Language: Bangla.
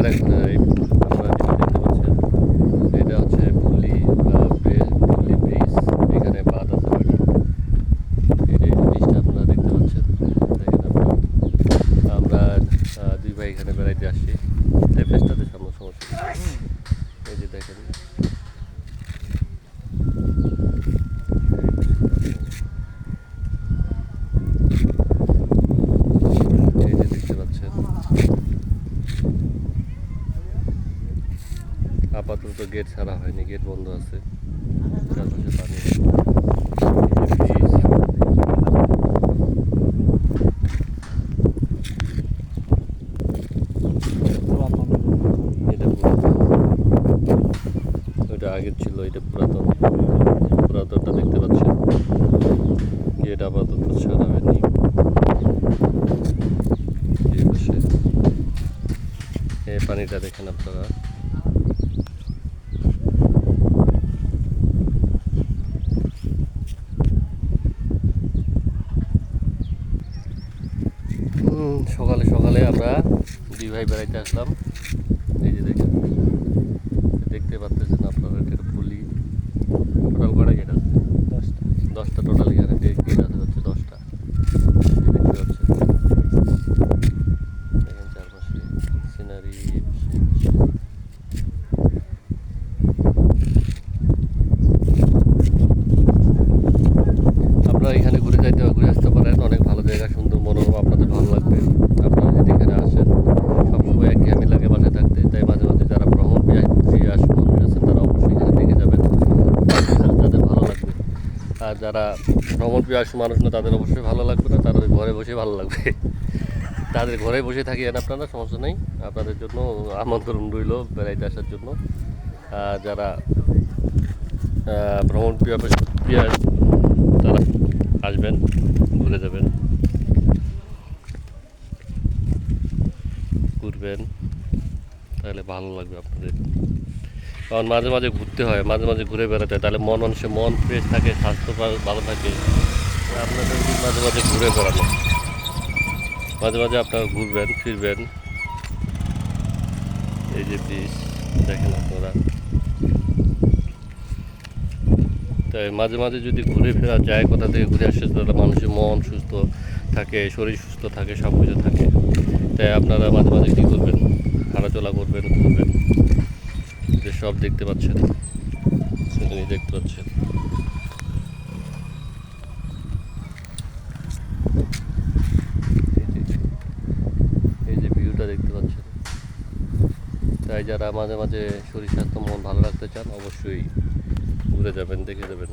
আর আপনারা যেটা দেখতে পাচ্ছেন এটা হচ্ছে পল্লী পল্লী ব্রিজ। এখানে বাঁধ আছে ওইটা, এই যে ব্রিজটা আপনারা দেখতে পাচ্ছেন। দেখেন আপনারা, আমরা দুই ভাই এখানে বেড়াইতে আসছি। এই ফেসটাতে সামনে সমস্যা, এই যে দেখেন এই যে দেখতে পাচ্ছেন। আপাতত গেট ছাড়া হয়নি, গেট বন্ধ আছে, চারপাশে পানি। এটা ওইটা আগের ছিল, এটা পুরাতন, পুরাতনটা দেখতে পাচ্ছেন। গেট আপাতত ছাড়া হয়নি। এই পানিটা দেখেন আপনারা, সকালে সকালে আমরা দুই ভাই বেড়াইতে আসলাম। এই যে দেখেন, দেখতে পাচ্ছেন আপনারা, এটা পুলি। টোটাল কটা গেট আছে? 10টা টোটাল। এখানে গেট আছে হচ্ছে 10টা। দেখতে পাচ্ছেন, দেখেন চারপাশে সিনারি। আপনারা এখানে ঘুরে আসতে পারেন, অনেক ভালো জায়গা, সুন্দর মনোরম, আপনাদের ভালো লাগবে। আপনারা যদি এখানে আসেন, সবসময় একঘেয়েমি লাগে বাসায় থাকতে, তাই মাঝে মাঝে যারা ভ্রমণ পিয়াসী মানুষ আছেন তারা অবশ্যই এখানে দেখে যাবেন, তাদের ভালো লাগবে। আর যারা ভ্রমণ পিয়াসী মানুষ না, তাদের অবশ্যই ভালো লাগবে না, তাদের ঘরে বসে ভালো লাগবে। তাদের ঘরে বসে থাকেন আপনারা, সমস্যা নেই, আপনাদের জন্য আমন্ত্রণ রইল বেড়াইতে আসার জন্য। যারা ভ্রমণ পিয়াস তারা আসবেন, ঘুরে যাবেন, ঘুরবেন, তাহলে ভালো লাগবে আপনাদের। কারণ মাঝে মাঝে ঘুরতে হয়, মাঝে মাঝে ঘুরে বেড়াতে হয়, তাহলে মানুষের মন ফ্রেশ থাকে, স্বাস্থ্য ভালো থাকে। আপনাদের মাঝে মাঝে ঘুরে বেড়ানো, মাঝে মাঝে আপনারা ঘুরবেন ফিরবেন। এই যে ব্রিজ দেখেন আপনারা, তাই মাঝে মাঝে যদি ঘুরে ফেরা যায়, কোথা থেকে ঘুরে আসে, তাহলে মানুষের মন সুস্থ থাকে, শরীর সুস্থ থাকে, সব কিছু থাকে। তাই আপনারা মাঝে মাঝে কী করবেন, হাঁটাচলা করবেন, ঘুরবেন। যে সব দেখতে পাচ্ছেন, দেখতে পাচ্ছেন, এই যে ভিউটা দেখতে পাচ্ছেন। তাই যারা মাঝে মাঝে শরীর স্বাস্থ্য মন ভালো রাখতে চান, অবশ্যই ঘুরে যাবেন, দেখে যাবেন।